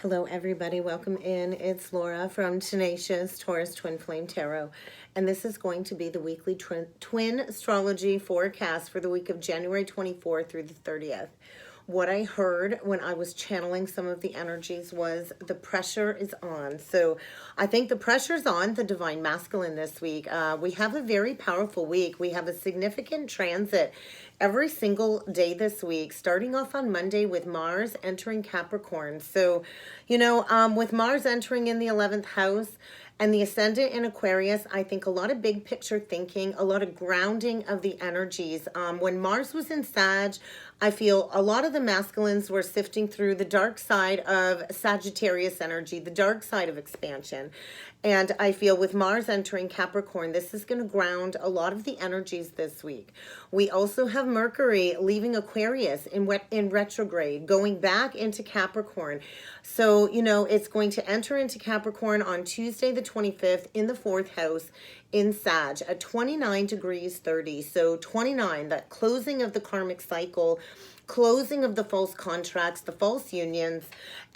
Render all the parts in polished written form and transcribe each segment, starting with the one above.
Hello, everybody. Welcome in. It's Laura from Tenacious Taurus Twinflame Tarot, and this is going to be the weekly twin astrology forecast for the week of January 24th through the 30th. What I heard when I was channeling some of the energies was the pressure is on. So I think the pressure's on the divine masculine this week. We have a very powerful week. We have a significant transit every single day this week, starting off on Monday with Mars entering Capricorn. So, with Mars entering in the 11th house, and the ascendant in Aquarius, I think a lot of big picture thinking, a lot of grounding of the energies. When Mars was in Sag, I feel a lot of the masculines were sifting through the dark side of Sagittarius energy, the dark side of expansion. And I feel with Mars entering Capricorn, this is going to ground a lot of the energies this week. We also have Mercury leaving Aquarius in retrograde, going back into Capricorn. So, it's going to enter into Capricorn on Tuesday the 25th in the 4th house in Sag at 29 degrees 30. So 29, that closing of the karmic cycle, closing of the false contracts, the false unions.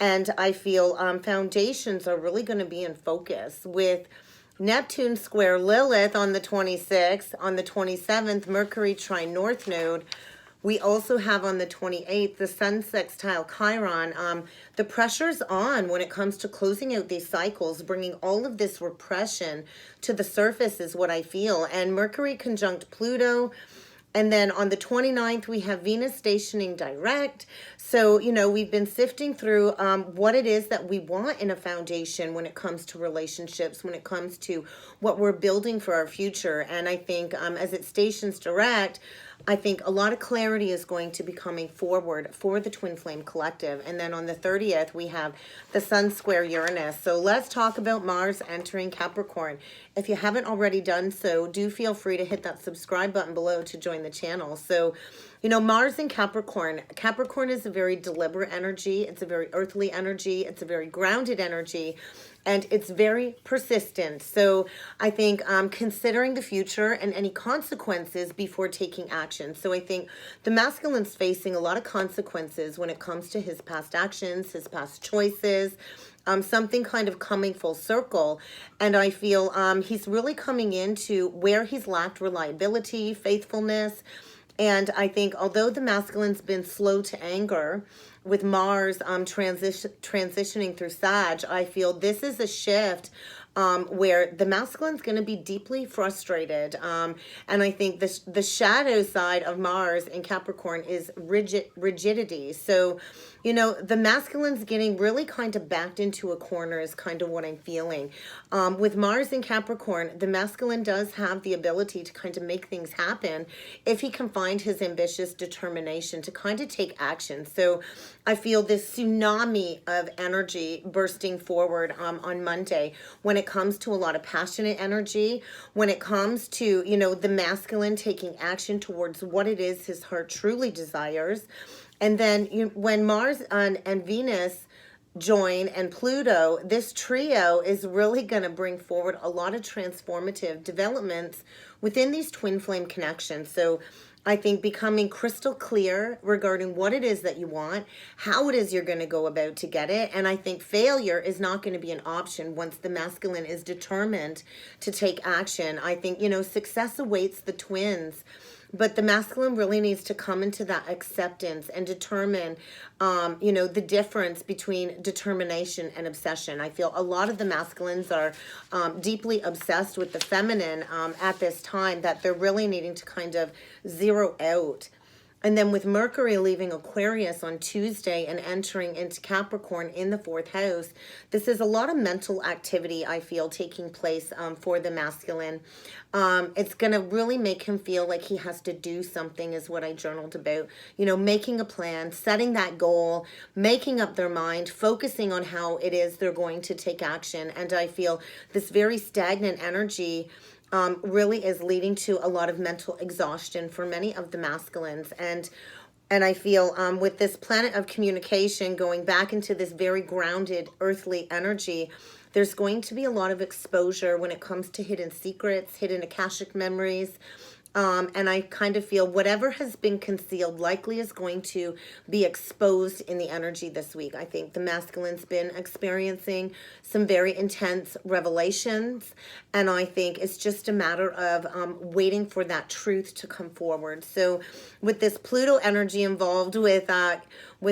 And I feel foundations are really going to be in focus with Neptune square Lilith on the 26th. On the 27th, Mercury trine North Node. We also have on the 28th, the Sun sextile Chiron. The pressure's on when it comes to closing out these cycles, bringing all of this repression to the surface is what I feel. And Mercury conjunct Pluto. And then on the 29th, we have Venus stationing direct. So, we've been sifting through what it is that we want in a foundation when it comes to relationships, when it comes to what we're building for our future. And I think as it stations direct, I think a lot of clarity is going to be coming forward for the Twin Flame Collective. And then on the 30th, we have the Sun square Uranus. So let's talk about Mars entering Capricorn. If you haven't already done so, do feel free to hit that subscribe button below to join the channel. So, Mars in Capricorn. Capricorn is a very deliberate energy. It's a very earthly energy. It's a very grounded energy. And it's very persistent. So I think considering the future and any consequences before taking action. So I think the masculine's facing a lot of consequences when it comes to his past actions, his past choices, something kind of coming full circle. And I feel he's really coming into where he's lacked reliability, faithfulness. And I think although the masculine's been slow to anger, with Mars transitioning through Sag, I feel this is a shift where the masculine's going to be deeply frustrated. And I think the shadow side of Mars in Capricorn is rigidity. So, the masculine's getting really kind of backed into a corner is kind of what I'm feeling. With Mars in Capricorn, the masculine does have the ability to kind of make things happen if he can find his ambitious determination to kind of take action. So I feel this tsunami of energy bursting forward on Monday when it comes to a lot of passionate energy, when it comes to, the masculine taking action towards what it is his heart truly desires. And then when Mars and Venus join and Pluto, this trio is really going to bring forward a lot of transformative developments within these twin flame connections. So I think becoming crystal clear regarding what it is that you want, how it is you're going to go about to get it. And I think failure is not going to be an option once the masculine is determined to take action. I think, success awaits the twins. But the masculine really needs to come into that acceptance and determine, the difference between determination and obsession. I feel a lot of the masculines are deeply obsessed with the feminine at this time, that they're really needing to kind of zero out. And then with Mercury leaving Aquarius on Tuesday and entering into Capricorn in the 4th house, this is a lot of mental activity, I feel, taking place for the masculine. It's going to really make him feel like he has to do something is what I journaled about. Making a plan, setting that goal, making up their mind, focusing on how it is they're going to take action. And I feel this very stagnant energy really is leading to a lot of mental exhaustion for many of the masculines. And I feel with this planet of communication going back into this very grounded earthly energy, there's going to be a lot of exposure when it comes to hidden secrets, hidden Akashic memories, And I kind of feel whatever has been concealed likely is going to be exposed in the energy this week. I think the masculine's been experiencing some very intense revelations, and I think it's just a matter of waiting for that truth to come forward. So with this Pluto energy involved with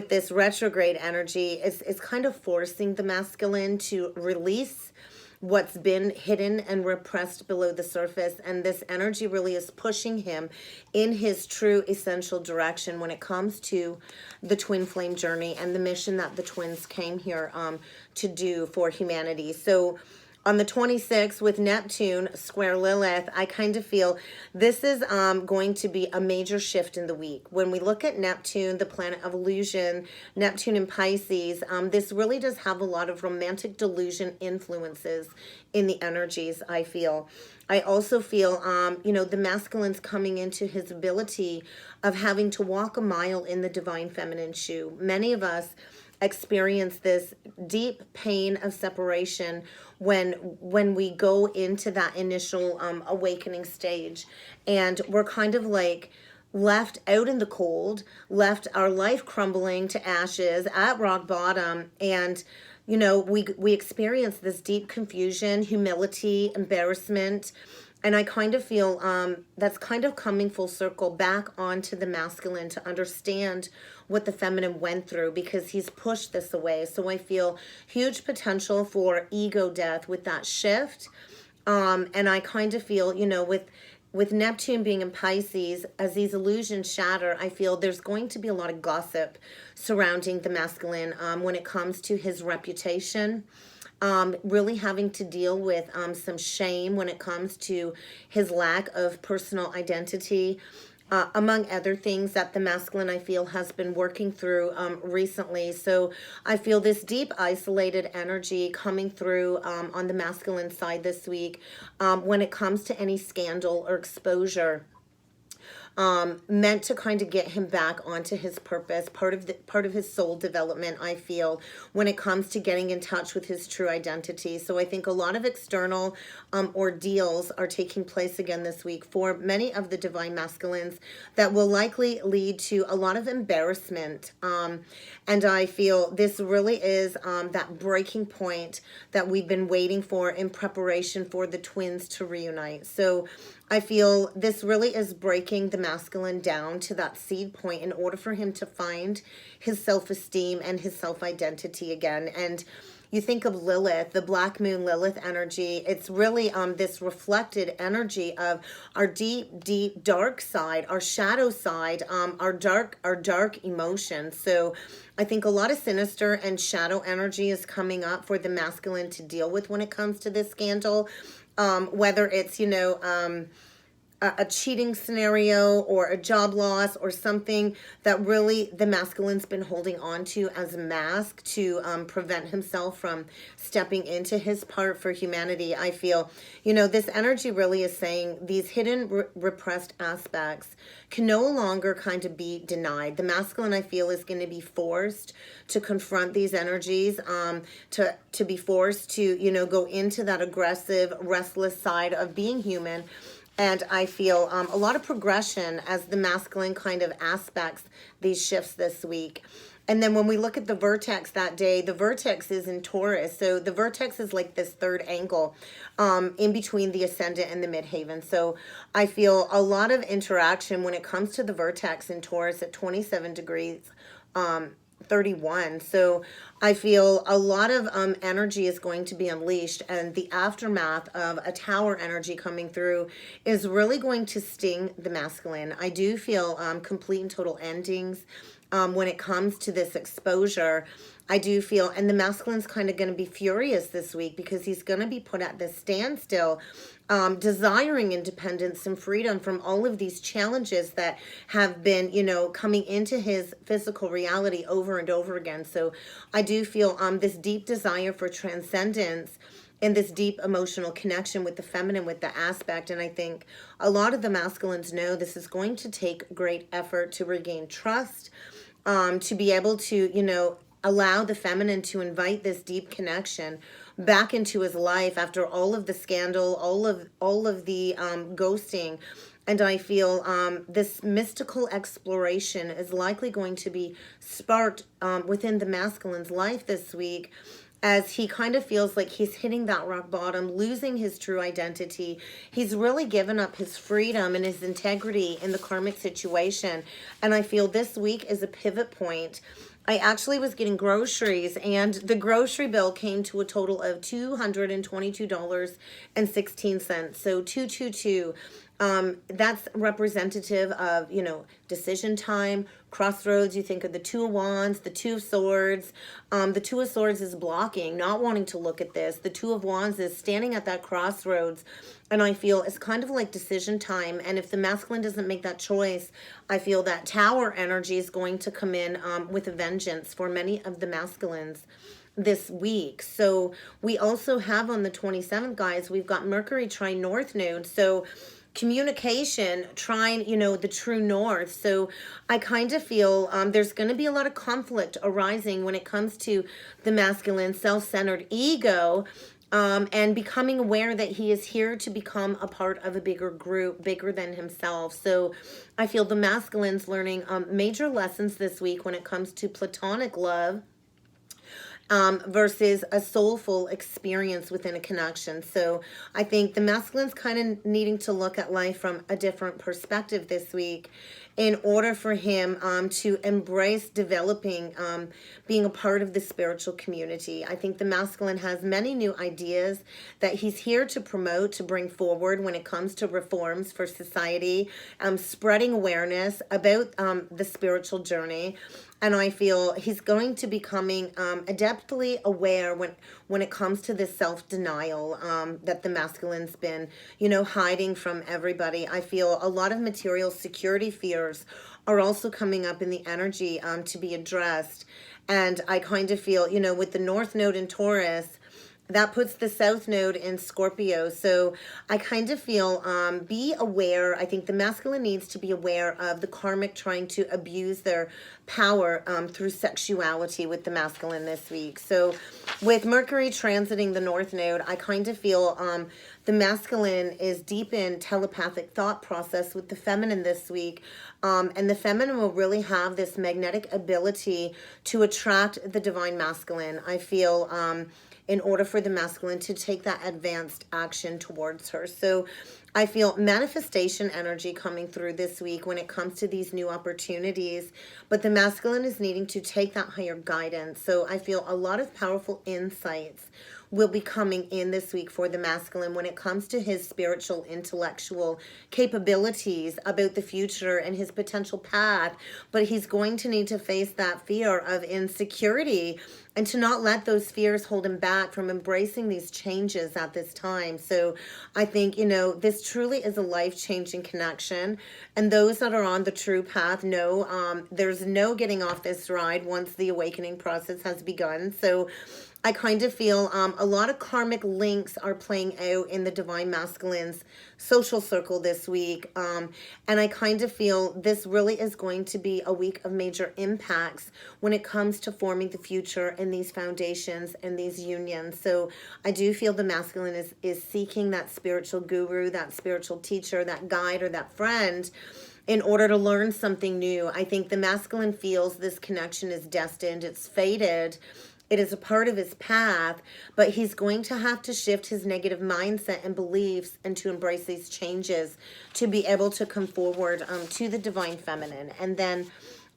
this retrograde energy, it's kind of forcing the masculine to release what's been hidden and repressed below the surface, and this energy really is pushing him in his true essential direction when it comes to the twin flame journey and the mission that the twins came here to do for humanity. So on the 26th with Neptune square Lilith, I kind of feel this is going to be a major shift in the week. When we look at Neptune, the planet of illusion, Neptune in Pisces, this really does have a lot of romantic delusion influences in the energies, I feel. I also feel, the masculine's coming into his ability of having to walk a mile in the divine feminine shoe. Many of us experience this deep pain of separation when we go into that initial awakening stage, and we're kind of like left out in the cold, left our life crumbling to ashes at rock bottom, and we experience this deep confusion, humility, embarrassment. And I kind of feel that's kind of coming full circle back onto the masculine to understand what the feminine went through, because he's pushed this away. So I feel huge potential for ego death with that shift. And I kind of feel, with Neptune being in Pisces, as these illusions shatter, I feel there's going to be a lot of gossip surrounding the masculine when it comes to his reputation. Really having to deal with some shame when it comes to his lack of personal identity, among other things that the masculine, I feel, has been working through recently. So I feel this deep isolated energy coming through on the masculine side this week when it comes to any scandal or exposure. Meant to kind of get him back onto his purpose, part of his soul development, I feel, when it comes to getting in touch with his true identity. So I think a lot of external ordeals are taking place again this week for many of the divine masculines that will likely lead to a lot of embarrassment. And I feel this really is that breaking point that we've been waiting for in preparation for the twins to reunite. So I feel this really is breaking the masculine down to that seed point in order for him to find his self-esteem and his self-identity again. And you think of Lilith, the Black Moon Lilith energy, it's really this reflected energy of our deep, deep dark side, our shadow side, our dark emotions. So I think a lot of sinister and shadow energy is coming up for the masculine to deal with when it comes to this scandal. Whether it's, a cheating scenario or a job loss or something that really the masculine's been holding on to as a mask to prevent himself from stepping into his part for humanity. I feel, this energy really is saying these hidden repressed aspects can no longer kind of be denied. The masculine, I feel, is going to be forced to confront these energies, to be forced to, go into that aggressive, restless side of being human. And I feel a lot of progression as the masculine kind of aspects these shifts this week. And then when we look at the vertex that day, the vertex is in Taurus. So the vertex is like this third angle in between the ascendant and the midheaven. So I feel a lot of interaction when it comes to the vertex in Taurus at 27 degrees 31. So I feel a lot of energy is going to be unleashed, and the aftermath of a tower energy coming through is really going to sting the masculine. I do feel complete and total endings when it comes to this exposure. I do feel, and the masculine's kind of going to be furious this week because he's going to be put at this standstill, desiring independence and freedom from all of these challenges that have been, coming into his physical reality over and over again. So I do feel this deep desire for transcendence and this deep emotional connection with the feminine, with the aspect. And I think a lot of the masculines know this is going to take great effort to regain trust, to be able to, allow the feminine to invite this deep connection back into his life after all of the scandal, all of the ghosting, And I feel this mystical exploration is likely going to be sparked within the masculine's life this week, as he kind of feels like he's hitting that rock bottom, losing his true identity. He's really given up his freedom and his integrity in the karmic situation. And I feel this week is a pivot point. I actually was getting groceries, and the grocery bill came to a total of $222.16. So 222. That's representative of, you know, decision time, crossroads. You think of the Two of Wands, the Two of Swords. The Two of Swords is blocking, not wanting to look at this. The Two of Wands is standing at that crossroads. And I feel it's kind of like decision time. And if the masculine doesn't make that choice, I feel that Tower energy is going to come in with a vengeance for many of the masculines this week. So we also have on the 27th, guys, we've got Mercury trine North Node. So communication trying, you know, the true north. So I kind of feel there's going to be a lot of conflict arising when it comes to the masculine self-centered ego, and becoming aware that he is here to become a part of a bigger group, bigger than himself. So I feel the masculine's learning major lessons this week when it comes to platonic love, versus a soulful experience within a connection. So I think the masculine's kind of needing to look at life from a different perspective this week in order for him to embrace developing, being a part of the spiritual community. I think the masculine has many new ideas that he's here to promote, to bring forward when it comes to reforms for society, spreading awareness about the spiritual journey. And I feel he's going to becoming adeptly aware when it comes to this self-denial that the masculine's been, you know, hiding from everybody. I feel a lot of material security fears are also coming up in the energy to be addressed. And I kind of feel, you know, with the North Node in Taurus, that puts the South Node in Scorpio. So I kind of feel, be aware. I think the masculine needs to be aware of the karmic trying to abuse their power through sexuality with the masculine this week. So with Mercury transiting the North Node, I kind of feel the masculine is deep in telepathic thought process with the feminine this week. And the feminine will really have this magnetic ability to attract the divine masculine. I feel in order for the masculine to take that advanced action towards her. So I feel manifestation energy coming through this week when it comes to these new opportunities, but the masculine is needing to take that higher guidance. So I feel a lot of powerful insights will be coming in this week for the masculine when it comes to his spiritual, intellectual capabilities about the future and his potential path. But he's going to need to face that fear of insecurity and to not let those fears hold him back from embracing these changes at this time. So I think, you know, this truly is a life-changing connection. And those that are on the true path know there's no getting off this ride once the awakening process has begun. So I kind of feel a lot of karmic links are playing out in the divine masculine's social circle this week. And I kind of feel this really is going to be a week of major impacts when it comes to forming the future in these foundations and these unions. So I do feel the masculine is seeking that spiritual guru, that spiritual teacher, that guide, or that friend in order to learn something new. I think the masculine feels this connection is destined, it's fated. It is a part of his path, but he's going to have to shift his negative mindset and beliefs and to embrace these changes to be able to come forward to the divine feminine. And then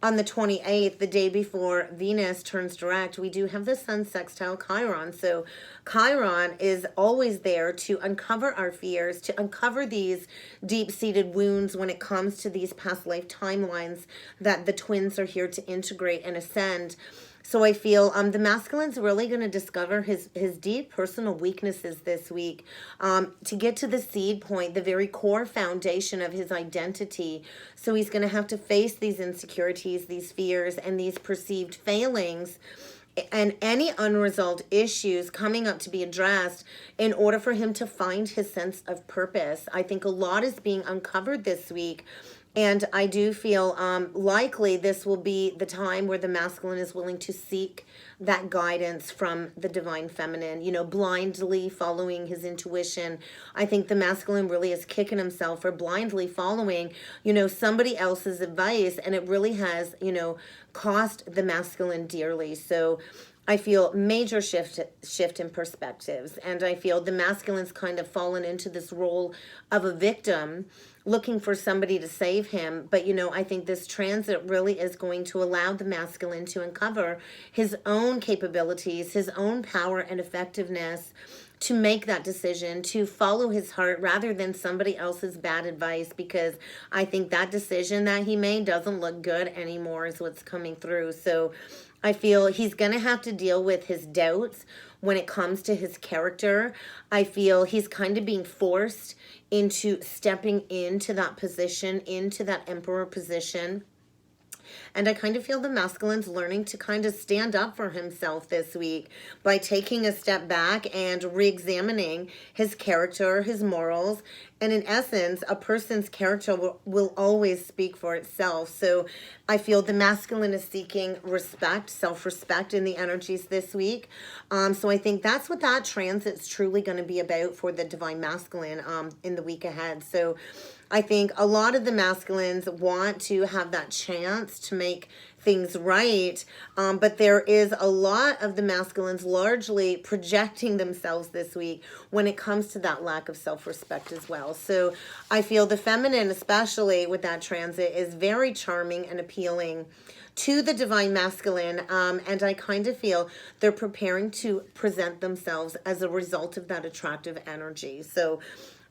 on the 28th, the day before Venus turns direct, we do have the Sun sextile Chiron. So Chiron is always there to uncover our fears, to uncover these deep-seated wounds when it comes to these past life timelines that the twins are here to integrate and ascend. So I feel the masculine's really going to discover his deep personal weaknesses this week to get to the seed point, the very core foundation of his identity. So he's going to have to face these insecurities, these fears, and these perceived failings and any unresolved issues coming up to be addressed in order for him to find his sense of purpose. I think a lot is being uncovered this week And I do feel likely this will be the time where the masculine is willing to seek that guidance from the divine feminine, you know, blindly following his intuition. I think the masculine really is kicking himself for blindly following, you know, somebody else's advice. And it really has, you know, cost the masculine dearly. So I feel major shift in perspectives. And I feel the masculine's kind of fallen into this role of a victim looking for somebody to save him. But, you know, I think this transit really is going to allow the masculine to uncover his own capabilities, his own power and effectiveness to make that decision, to follow his heart rather than somebody else's bad advice, because I think that decision that he made doesn't look good anymore is what's coming through. So I feel he's going to have to deal with his doubts when it comes to his character. I feel he's kind of being forced into stepping into that position, into that emperor position. And I kind of feel the masculine's learning to kind of stand up for himself this week by taking a step back and re-examining his character, his morals. And in essence, a person's character will always speak for itself. So I feel the masculine is seeking respect, self-respect in the energies this week. So I think that's what that transit's truly going to be about for the divine masculine in the week ahead. So I think a lot of the masculines want to have that chance to make things right, but there is a lot of the masculines largely projecting themselves this week when it comes to that lack of self-respect as well. So I feel the feminine, especially with that transit, is very charming and appealing to the divine masculine, and I kind of feel they're preparing to present themselves as a result of that attractive energy. So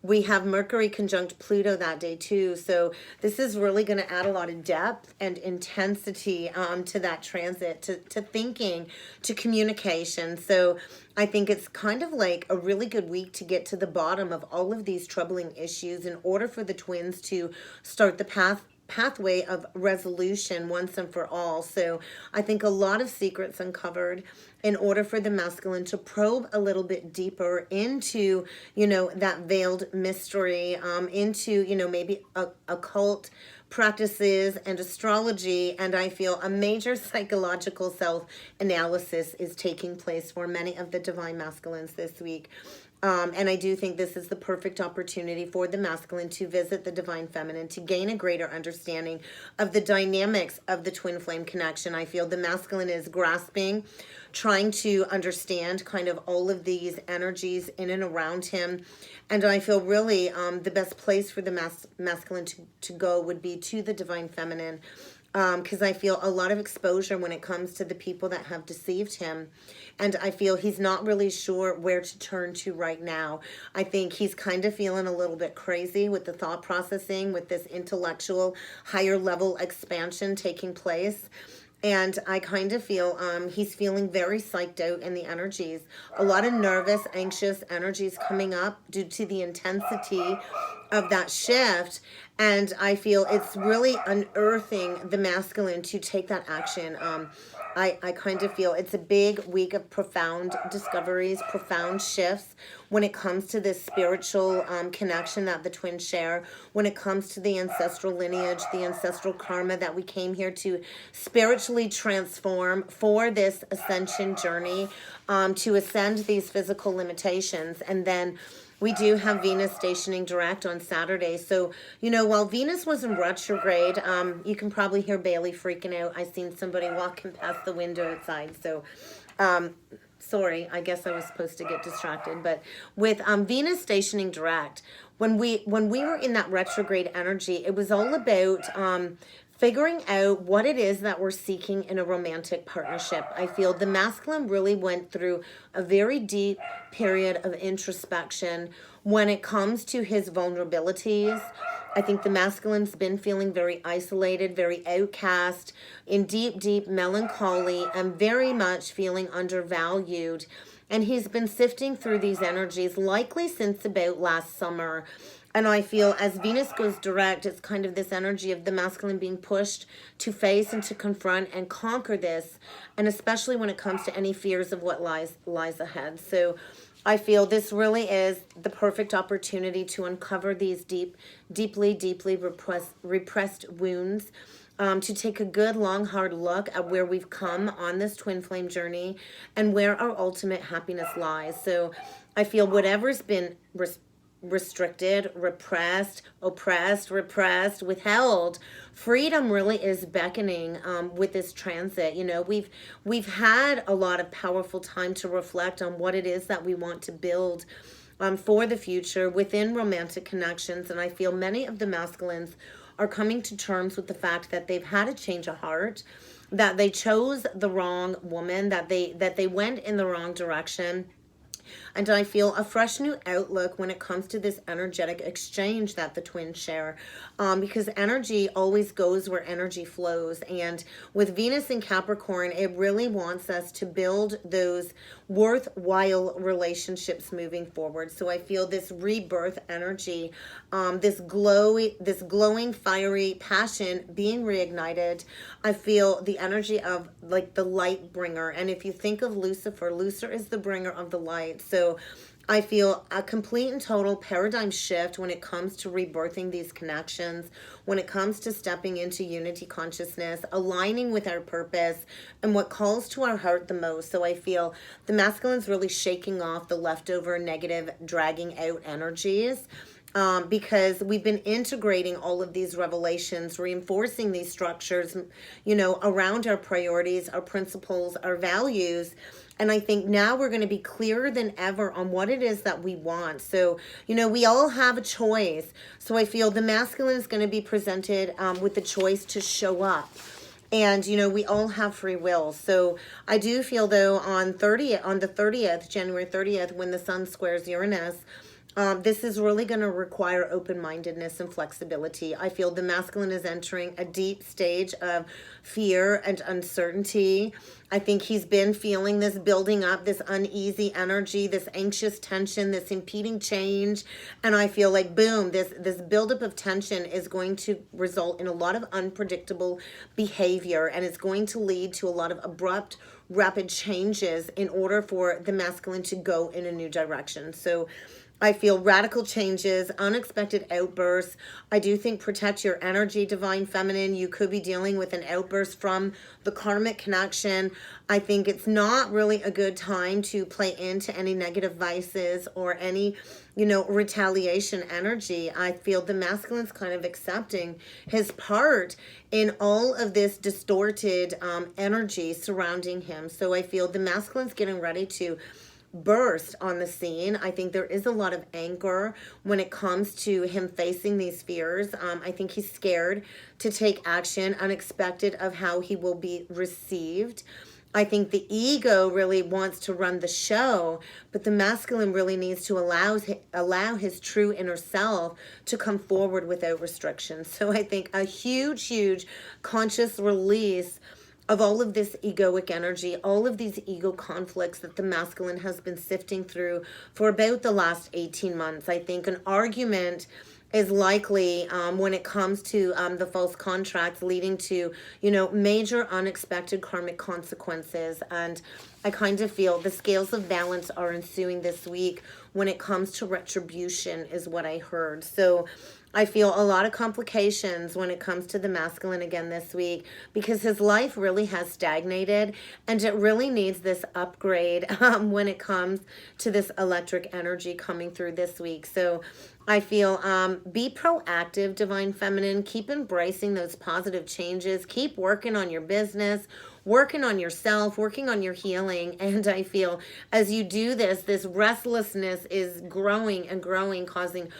we have Mercury conjunct Pluto that day too. So this is really going to add a lot of depth and intensity to that transit, to thinking, to communication. So I think it's kind of like a really good week to get to the bottom of all of these troubling issues in order for the twins to start the pathway of resolution once and for all. So I think a lot of secrets uncovered in order for the masculine to probe a little bit deeper into, you know, that veiled mystery, into, you know, maybe occult practices and astrology. And I feel a major psychological self-analysis is taking place for many of the divine masculines this week. And I do think this is the perfect opportunity for the masculine to visit the divine feminine, to gain a greater understanding of the dynamics of the twin flame connection. I feel the masculine is grasping, trying to understand kind of all of these energies in and around him. And I feel really the best place for the masculine to go would be to the divine feminine. Because I feel a lot of exposure when it comes to the people that have deceived him. And I feel he's not really sure where to turn to right now. I think he's kind of feeling a little bit crazy with the thought processing, with this intellectual higher level expansion taking place. And I kind of feel he's feeling very psyched out in the energies. A lot of nervous, anxious energies coming up due to the intensity of that shift. And I feel it's really unearthing the masculine to take that action. I kind of feel it's a big week of profound discoveries, profound shifts when it comes to this spiritual connection that the twins share, when it comes to the ancestral lineage, the ancestral karma that we came here to spiritually transform for this ascension journey, to ascend these physical limitations. And then we do have Venus stationing direct on Saturday. So, you know, while Venus was in retrograde, you can probably hear Bailey freaking out. I seen somebody walking past the window outside. So, sorry, I guess I was supposed to get distracted. But with Venus stationing direct, when we were in that retrograde energy, it was all about figuring out what it is that we're seeking in a romantic partnership. I feel the masculine really went through a very deep period of introspection when it comes to his vulnerabilities. I think the masculine's been feeling very isolated, very outcast, in deep, deep melancholy, and very much feeling undervalued. And he's been sifting through these energies likely since about last summer. And I feel as Venus goes direct, it's kind of this energy of the masculine being pushed to face and to confront and conquer this. And especially when it comes to any fears of what lies ahead. So I feel this really is the perfect opportunity to uncover these deeply repressed wounds, to take a good, long, hard look at where we've come on this twin flame journey and where our ultimate happiness lies. So I feel whatever's been restricted, repressed, oppressed, repressed, withheld, freedom really is beckoning with this transit. You know, we've had a lot of powerful time to reflect on what it is that we want to build for the future within romantic connections, and I feel many of the masculines are coming to terms with the fact that they've had a change of heart, that they chose the wrong woman, that they went in the wrong direction. And I feel a fresh new outlook when it comes to this energetic exchange that the twins share, because energy always goes where energy flows. And with Venus in Capricorn, it really wants us to build those worthwhile relationships moving forward. So I feel this rebirth energy, this glowing, fiery passion being reignited. I feel the energy of like the light bringer. And if you think of Lucifer is the bringer of the light. So I feel a complete and total paradigm shift when it comes to rebirthing these connections, when it comes to stepping into unity consciousness, aligning with our purpose and what calls to our heart the most. So I feel the masculine's really shaking off the leftover negative, dragging out energies. Because we've been integrating all of these revelations, reinforcing these structures, you know, around our priorities, our principles, our values. And I think now we're going to be clearer than ever on what it is that we want. So, you know, we all have a choice. So I feel the masculine is going to be presented with the choice to show up. And, you know, we all have free will. So I do feel, though, on the 30th, January 30th, when the sun squares Uranus, this is really going to require open-mindedness and flexibility. I feel the masculine is entering a deep stage of fear and uncertainty. I think he's been feeling this building up, this uneasy energy, this anxious tension, this impeding change. And I feel like, boom, this buildup of tension is going to result in a lot of unpredictable behavior. And it's going to lead to a lot of abrupt, rapid changes in order for the masculine to go in a new direction. So I feel radical changes, unexpected outbursts. I do think protect your energy, divine feminine. You could be dealing with an outburst from the karmic connection. I think it's not really a good time to play into any negative vices or any, you know, retaliation energy. I feel the masculine's kind of accepting his part in all of this distorted energy surrounding him. So I feel the masculine's getting ready to burst on the scene. I think there is a lot of anger when it comes to him facing these fears. I think he's scared to take action, unexpected of how he will be received. I think the ego really wants to run the show, but the masculine really needs to allow his true inner self to come forward without restrictions. So I think a huge conscious release of all of this egoic energy, all of these ego conflicts that the masculine has been sifting through for about the last 18 months. I think an argument is likely when it comes to the false contracts leading to, you know, major unexpected karmic consequences. And I kind of feel the scales of balance are ensuing this week when it comes to retribution is what I heard. So I feel a lot of complications when it comes to the masculine again this week because his life really has stagnated and it really needs this upgrade when it comes to this electric energy coming through this week. So I feel be proactive, divine feminine. Keep embracing those positive changes. Keep working on your business, working on yourself, working on your healing. And I feel as you do this, this restlessness is growing and growing, causing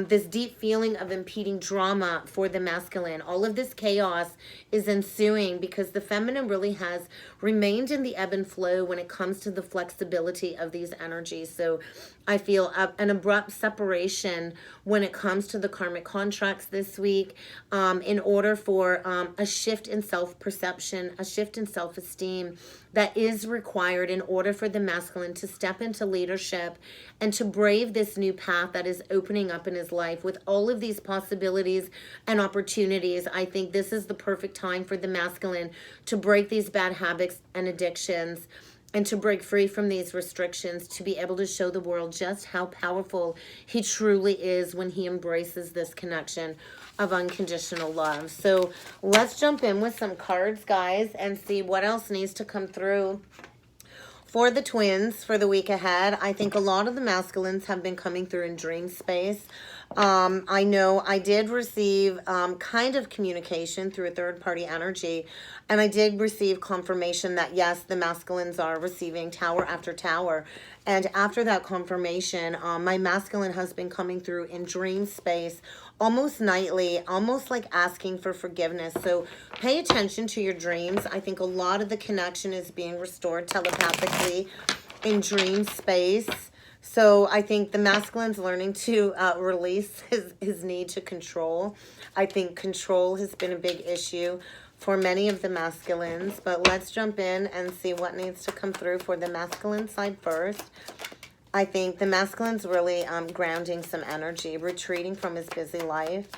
this deep feeling of impeding drama for the masculine. All of this chaos is ensuing because the feminine really has remained in the ebb and flow when it comes to the flexibility of these energies. So I feel an abrupt separation when it comes to the karmic contracts this week in order for a shift in self-perception, a shift in self-esteem that is required in order for the masculine to step into leadership and to brave this new path that is opening up in his life with all of these possibilities and opportunities. I think this is the perfect time for the masculine to break these bad habits and addictions and to break free from these restrictions, to be able to show the world just how powerful he truly is when he embraces this connection of unconditional love. So let's jump in with some cards, guys, and see what else needs to come through for the twins for the week ahead. I think a lot of the masculines have been coming through in dream space. I know I did receive kind of communication through a third-party energy, and I did receive confirmation that, yes, the masculines are receiving tower after tower. And after that confirmation, my masculine has been coming through in dream space almost nightly, almost like asking for forgiveness. So pay attention to your dreams. I think a lot of the connection is being restored telepathically in dream space. So I think the masculine's learning to release his need to control. I think control has been a big issue for many of the masculines. But let's jump in and see what needs to come through for the masculine side first. I think the masculine's really grounding some energy, retreating from his busy life.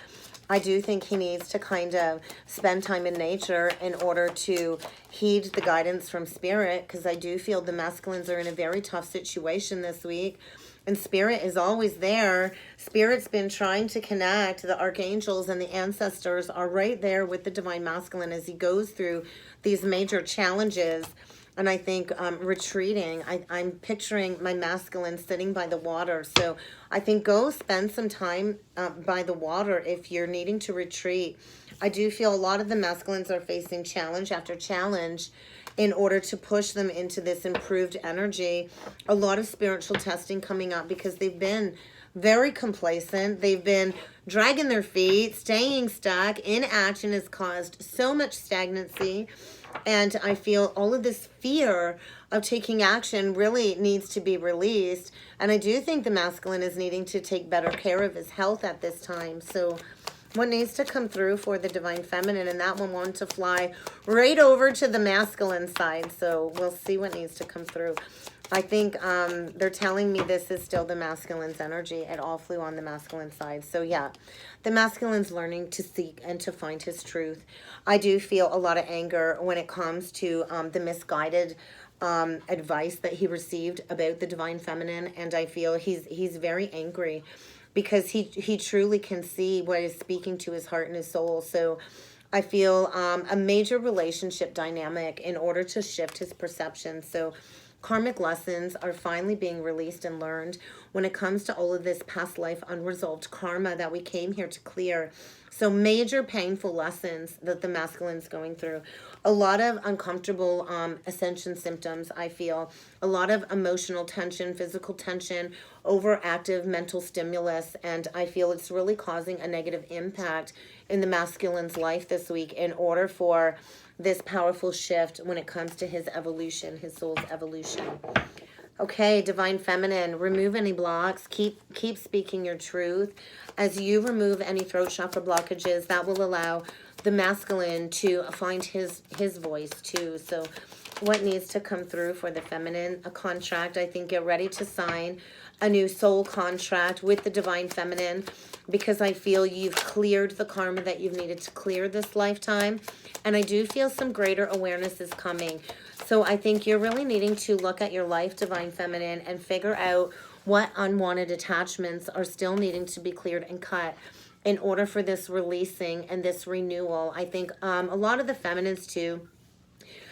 I do think he needs to kind of spend time in nature in order to heed the guidance from spirit, because I do feel the masculines are in a very tough situation this week. And spirit is always there. Spirit's been trying to connect. The archangels and the ancestors are right there with the divine masculine as he goes through these major challenges. And I think retreating, I'm picturing my masculine sitting by the water. So I think go spend some time by the water if you're needing to retreat. I do feel a lot of the masculines are facing challenge after challenge in order to push them into this improved energy. A lot of spiritual testing coming up because they've been very complacent. They've been dragging their feet, staying stuck. Inaction has caused so much stagnancy. And I feel all of this fear of taking action really needs to be released. And I do think the masculine is needing to take better care of his health at this time. So what needs to come through for the divine feminine? And that one wanted to fly right over to the masculine side. So we'll see what needs to come through. I think they're telling me this is still the masculine's energy. It all flew on the masculine side. So yeah, the masculine's learning to seek and to find his truth. I do feel a lot of anger when it comes to the misguided advice that he received about the divine feminine. And I feel he's very angry because he truly can see what is speaking to his heart and his soul. So I feel a major relationship dynamic in order to shift his perception. So karmic lessons are finally being released and learned when it comes to all of this past life unresolved karma that we came here to clear. So major painful lessons that the masculine's going through. A lot of uncomfortable ascension symptoms, I feel. A lot of emotional tension, physical tension, overactive mental stimulus. And I feel it's really causing a negative impact in the masculine's life this week in order for this powerful shift when it comes to his evolution, his soul's evolution. Okay, divine feminine, remove any blocks. Keep speaking your truth. As you remove any throat chakra blockages, that will allow the masculine to find his voice too. So what needs to come through for the feminine? A contract. I think get ready to sign a new soul contract with the divine feminine, because I feel you've cleared the karma that you've needed to clear this lifetime. And I do feel some greater awareness is coming. So I think you're really needing to look at your life, divine feminine, and figure out what unwanted attachments are still needing to be cleared and cut in order for this releasing and this renewal. I think a lot of the feminines too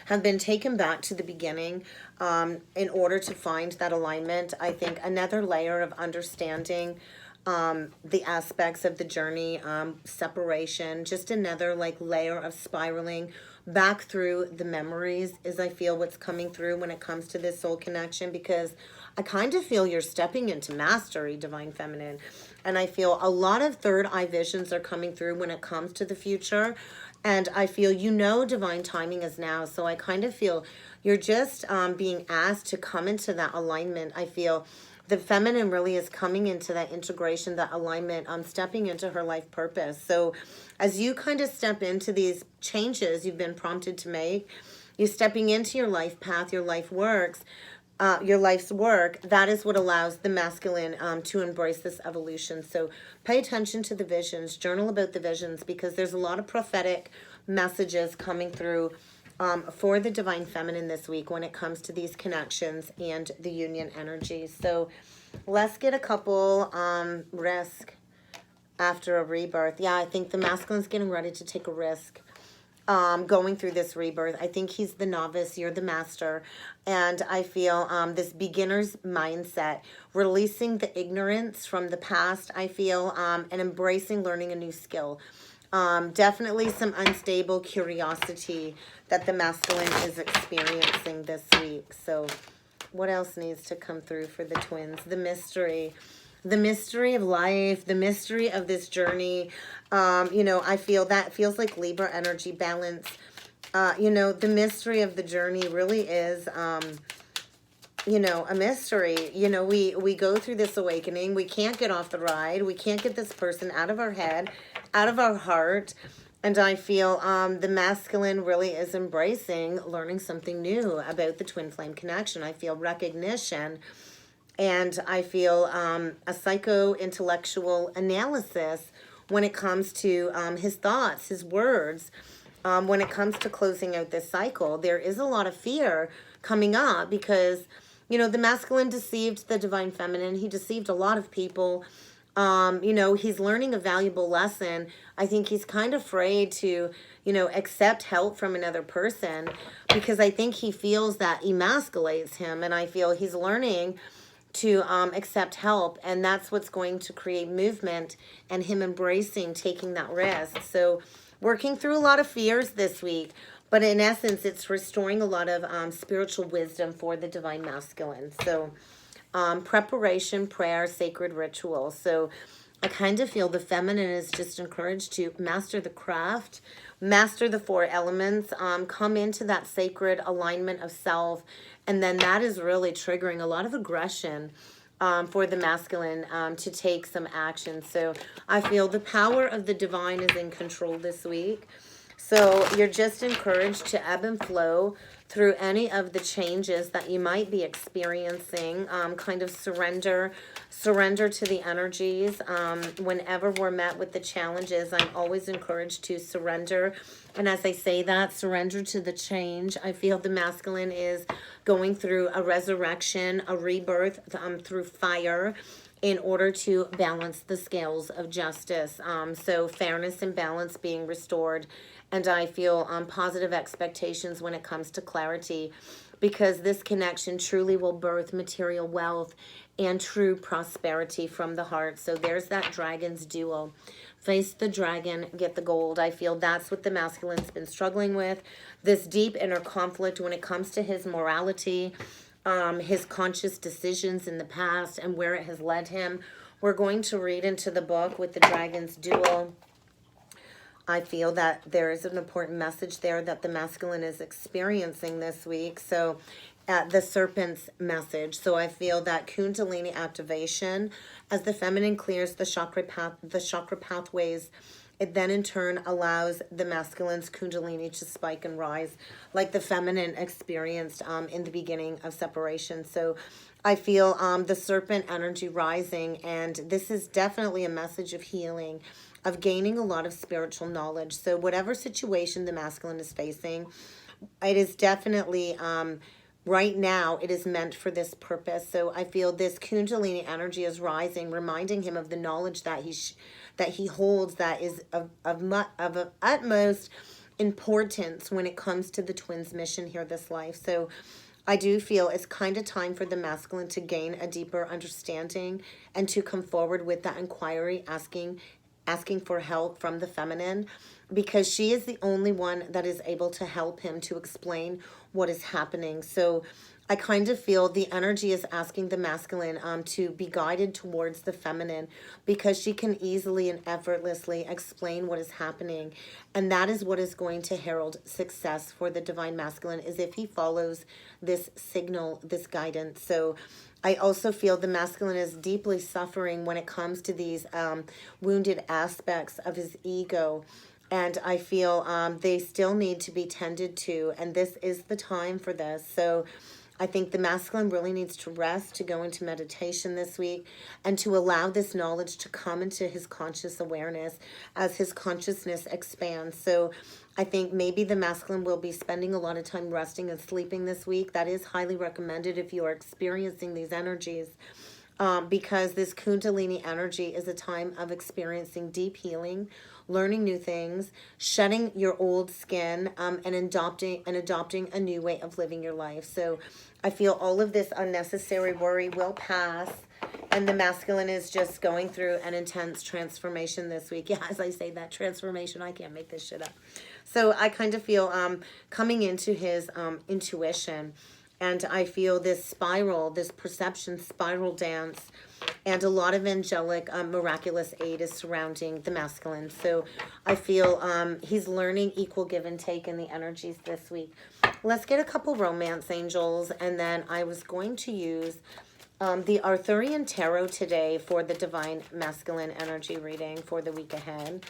have been taken back to the beginning in order to find that alignment. I think another layer of understanding the aspects of the journey, separation, just another like layer of spiraling back through the memories is I feel what's coming through when it comes to this soul connection, because I kind of feel you're stepping into mastery, divine feminine. And I feel a lot of third eye visions are coming through when it comes to the future. And I feel divine timing is now. So I kind of feel you're just being asked to come into that alignment. I feel the feminine really is coming into that integration, that alignment, stepping into her life purpose. So as you kind of step into these changes you've been prompted to make, you're stepping into your life path, your life works, your life's work. That is what allows the masculine to embrace this evolution. So pay attention to the visions, journal about the visions, because there's a lot of prophetic messages coming through for the Divine Feminine this week when it comes to these connections and the union energies. So let's get a couple risk after a rebirth. Yeah, I think the masculine's getting ready to take a risk. Going through this rebirth. I think he's the novice, you're the master. And I feel this beginner's mindset, releasing the ignorance from the past, I feel, and embracing learning a new skill. Definitely some unstable curiosity that the masculine is experiencing this week. So what else needs to come through for the twins? The mystery of life, the mystery of this journey. You know, I feel that feels like Libra energy balance. You know, the mystery of the journey really is, you know, a mystery. You know, we go through this awakening. We can't get off the ride. We can't get this person out of our head, out of our heart. And I feel the masculine really is embracing learning something new about the twin flame connection. I feel recognition. And I feel a psycho-intellectual analysis when it comes to his thoughts, his words. When it comes to closing out this cycle, there is a lot of fear coming up because, you know, the masculine deceived the Divine Feminine. He deceived a lot of people. You know, he's learning a valuable lesson. I think he's kind of afraid to, you know, accept help from another person because I think he feels that emasculates him. And I feel he's learning to accept help, and that's what's going to create movement and him embracing taking that risk. So working through a lot of fears this week, but in essence it's restoring a lot of spiritual wisdom for the Divine Masculine. So preparation, prayer, sacred ritual. So I kind of feel the feminine is just encouraged to master the craft, master the 4 elements, come into that sacred alignment of self. And then that is really triggering a lot of aggression for the masculine to take some action. So I feel the power of the divine is in control this week. So you're just encouraged to ebb and flow through any of the changes that you might be experiencing. Kind of surrender to the energies. Whenever we're met with the challenges, I'm always encouraged to surrender. And as I say that, surrender to the change. I feel the masculine is going through a resurrection, a rebirth through fire in order to balance the scales of justice. So fairness and balance being restored. And I feel positive expectations when it comes to clarity, because this connection truly will birth material wealth and true prosperity from the heart. So there's that dragon's duel. Face the dragon, get the gold. I feel that's what the masculine's been struggling with. This deep inner conflict when it comes to his morality, his conscious decisions in the past and where it has led him. We're going to read into the book with the dragon's duel. I feel that there is an important message there that the masculine is experiencing this week. So the serpent's message. So I feel that Kundalini activation as the feminine clears the chakra pathways. It then in turn allows the masculine's Kundalini to spike and rise like the feminine experienced in the beginning of separation. So I feel the serpent energy rising, and this is definitely a message of healing, of gaining a lot of spiritual knowledge. So whatever situation the masculine is facing, it is definitely, right now, it is meant for this purpose. So I feel this Kundalini energy is rising, reminding him of the knowledge that he holds that is of utmost importance when it comes to the twins' mission here this life. So I do feel it's kind of time for the masculine to gain a deeper understanding and to come forward with that inquiry, asking for help from the feminine, because she is the only one that is able to help him to explain what is happening. So I kind of feel the energy is asking the masculine to be guided towards the feminine, because she can easily and effortlessly explain what is happening. And that is what is going to herald success for the divine masculine, is if he follows this signal, this guidance. So I also feel the masculine is deeply suffering when it comes to these wounded aspects of his ego. And I feel they still need to be tended to. And this is the time for this. So I think the masculine really needs to rest, to go into meditation this week, and to allow this knowledge to come into his conscious awareness as his consciousness expands. So I think maybe the masculine will be spending a lot of time resting and sleeping this week. That is highly recommended if you are experiencing these energies, because this Kundalini energy is a time of experiencing deep healing, learning new things, shedding your old skin, and adopting a new way of living your life. So I feel all of this unnecessary worry will pass. And the masculine is just going through an intense transformation this week. Yeah, as I say that, transformation, I can't make this shit up. So I kind of feel coming into his intuition. And I feel this spiral, this perception spiral dance, and a lot of angelic, miraculous aid is surrounding the masculine. So I feel he's learning equal give and take in the energies this week. Let's get a couple romance angels, and then I was going to use the Arthurian Tarot today for the Divine Masculine energy reading for the week ahead.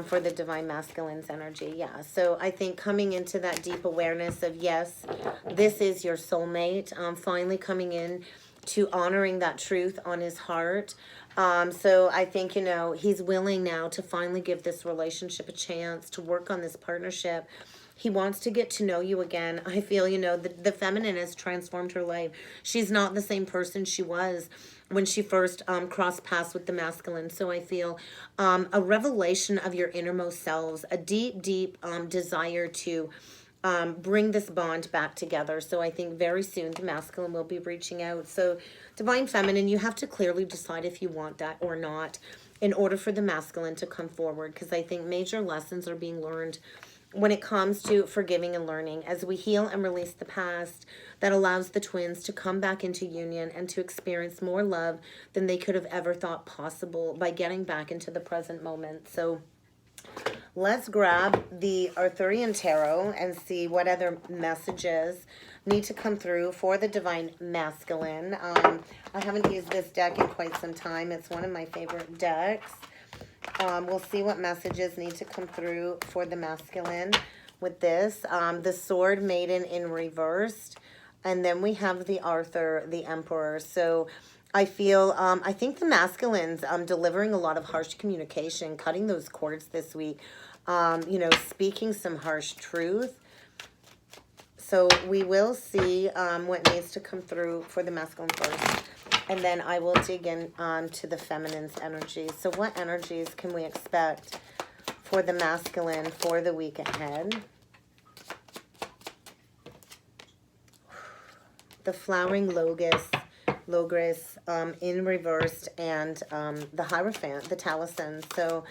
For the Divine Masculine's energy, yeah. So I think coming into that deep awareness of, yes, this is your soulmate, finally coming in to honoring that truth on his heart. So I think, you know, he's willing now to finally give this relationship a chance, to work on this partnership. He wants to get to know you again. I feel, you know, the feminine has transformed her life. She's not the same person she was when she first crossed paths with the masculine. So I feel a revelation of your innermost selves, a deep, deep desire to bring this bond back together. So I think very soon the masculine will be reaching out. So Divine Feminine, you have to clearly decide if you want that or not in order for the masculine to come forward, because I think major lessons are being learned when it comes to forgiving and learning as we heal and release the past. That allows the twins to come back into union and to experience more love than they could have ever thought possible by getting back into the present moment. So let's grab the Arthurian Tarot and see what other messages need to come through for the Divine Masculine. I haven't used this deck in quite some time. It's one of my favorite decks. We'll see what messages need to come through for the masculine with this. The Sword Maiden in reversed. And then we have the Arthur, the Emperor. So I feel, I think the masculine's delivering a lot of harsh communication, cutting those cords this week. You know, speaking some harsh truth. So we will see what needs to come through for the masculine first. And then I will dig in to the feminine's energy. So what energies can we expect for the masculine for the week ahead? The Flowering Logris in reversed, and the Hierophant, the Taliesin. So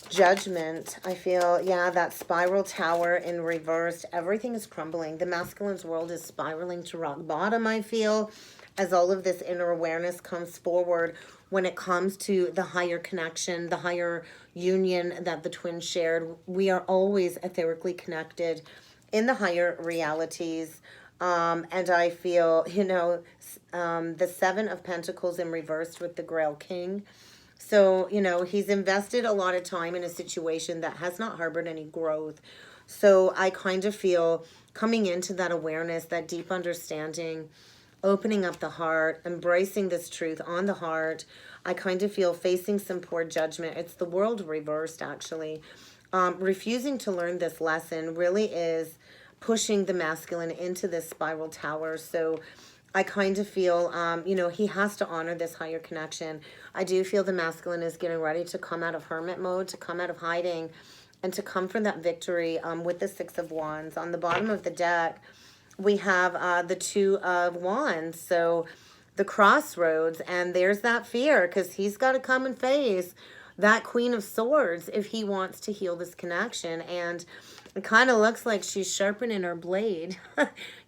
Judgment, I feel, yeah, that Spiral Tower in reversed. Everything is crumbling. The masculine's world is spiraling to rock bottom, I feel, as all of this inner awareness comes forward when it comes to the higher connection, the higher union that the twins shared. We are always etherically connected in the higher realities. And I feel, you know, the Seven of Pentacles in reverse with the Grail King. So, you know, he's invested a lot of time in a situation that has not harbored any growth. So I kind of feel coming into that awareness, that deep understanding, opening up the heart, embracing this truth on the heart. I kind of feel facing some poor judgment. It's the world reversed, actually. Refusing to learn this lesson really is pushing the masculine into this spiral tower. So I kind of feel, you know, he has to honor this higher connection. I do feel the masculine is getting ready to come out of hermit mode, to come out of hiding, and to come for that victory with the Six of Wands. On the bottom of the deck, we have the Two of Wands, so the crossroads, and there's that fear, because he's got to come and face that Queen of Swords if he wants to heal this connection. And it kind of looks like she's sharpening her blade,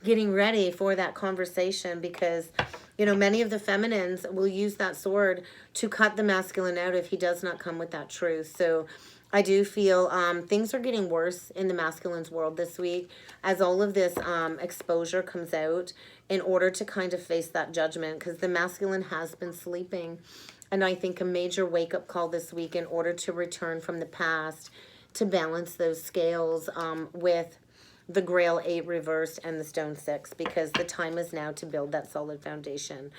getting ready for that conversation, because, you know, many of the feminines will use that sword to cut the masculine out if he does not come with that truth. So I do feel things are getting worse in the masculine's world this week as all of this exposure comes out in order to kind of face that judgment, because the masculine has been sleeping. And I think a major wake-up call this week in order to return from the past, to balance those scales with the Grail 8 reversed and the Stone 6, because the time is now to build that solid foundation.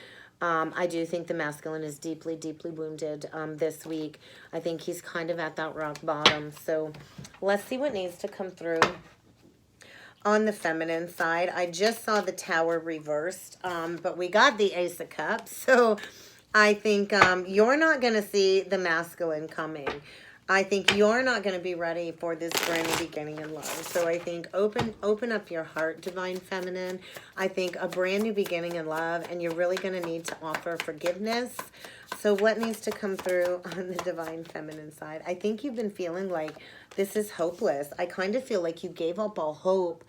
I do think the masculine is deeply, deeply wounded this week. I think he's kind of at that rock bottom. So let's see what needs to come through. On the feminine side, I just saw the Tower reversed, but we got the Ace of Cups. So I think you're not going to see the masculine coming. I think you're not going to be ready for this brand new beginning in love. So I think open up your heart, Divine Feminine. I think a brand new beginning in love, and you're really going to need to offer forgiveness. So what needs to come through on the Divine Feminine side? I think you've been feeling like this is hopeless. I kind of feel like you gave up all hope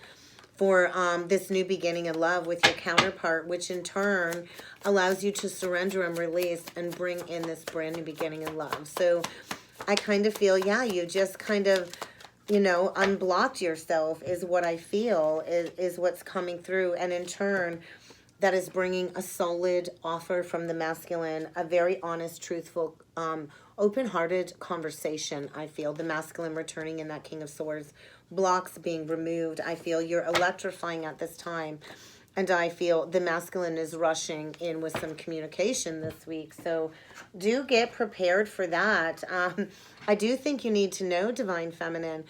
for this new beginning in love with your counterpart, which in turn allows you to surrender and release and bring in this brand new beginning in love. So I kind of feel, yeah, you just kind of, you know, unblocked yourself is what I feel is what's coming through. And in turn, that is bringing a solid offer from the masculine, a very honest, truthful, open-hearted conversation, I feel. The masculine returning in that King of Swords, blocks being removed. I feel you're electrifying at this time. And I feel the masculine is rushing in with some communication this week. So do get prepared for that. I do think you need to know, Divine Feminine,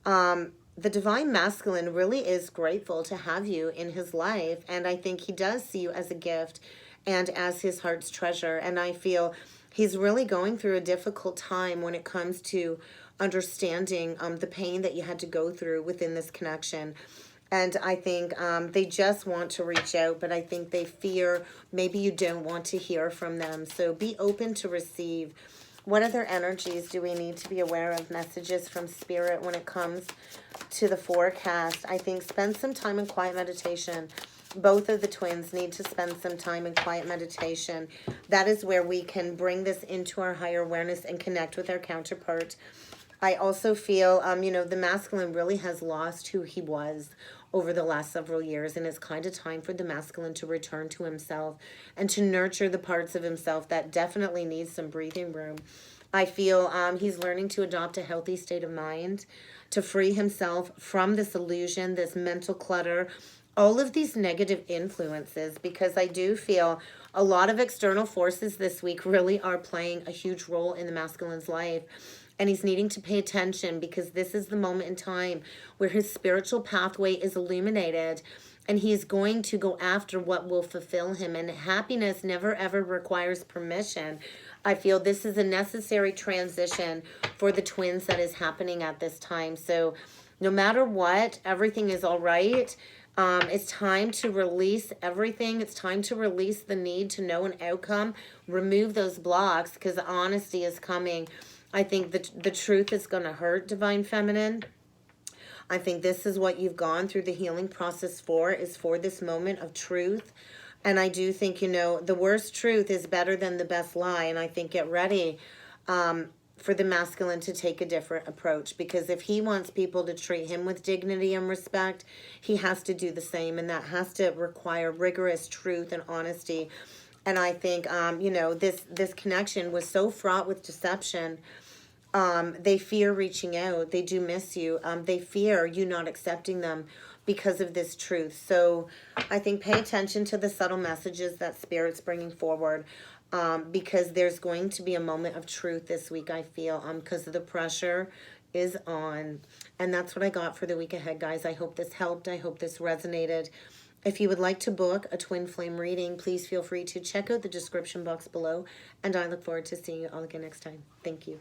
the Divine Masculine really is grateful to have you in his life. And I think he does see you as a gift and as his heart's treasure. And I feel he's really going through a difficult time when it comes to understanding the pain that you had to go through within this connection. And I think they just want to reach out, but I think they fear maybe you don't want to hear from them. So be open to receive. What other energies do we need to be aware of? Messages from Spirit when it comes to the forecast. I think spend some time in quiet meditation. Both of the twins need to spend some time in quiet meditation. That is where we can bring this into our higher awareness and connect with our counterpart. I also feel, you know, the masculine really has lost who he was over the last several years, and it's kind of time for the masculine to return to himself and to nurture the parts of himself that definitely needs some breathing room. I feel he's learning to adopt a healthy state of mind, to free himself from this illusion, this mental clutter, all of these negative influences, because I do feel a lot of external forces this week really are playing a huge role in the masculine's life. And he's needing to pay attention because this is the moment in time where his spiritual pathway is illuminated and he's going to go after what will fulfill him. And happiness never, ever requires permission. I feel this is a necessary transition for the twins that is happening at this time. So no matter what, everything is all right. It's time to release everything. It's time to release the need to know an outcome. Remove those blocks because honesty is coming. I think the truth is going to hurt, Divine Feminine. I think this is what you've gone through the healing process for, is for this moment of truth. And I do think, you know, the worst truth is better than the best lie. And I think get ready for the masculine to take a different approach. Because if he wants people to treat him with dignity and respect, he has to do the same. And that has to require rigorous truth and honesty. And I think, you know, this connection was so fraught with deception. They fear reaching out. They do miss you. They fear you not accepting them because of this truth. So I think pay attention to the subtle messages that Spirit's bringing forward because there's going to be a moment of truth this week, I feel, because the pressure is on. And that's what I got for the week ahead, guys. I hope this helped. I hope this resonated. If you would like to book a twin flame reading, please feel free to check out the description box below. And I look forward to seeing you all again next time. Thank you.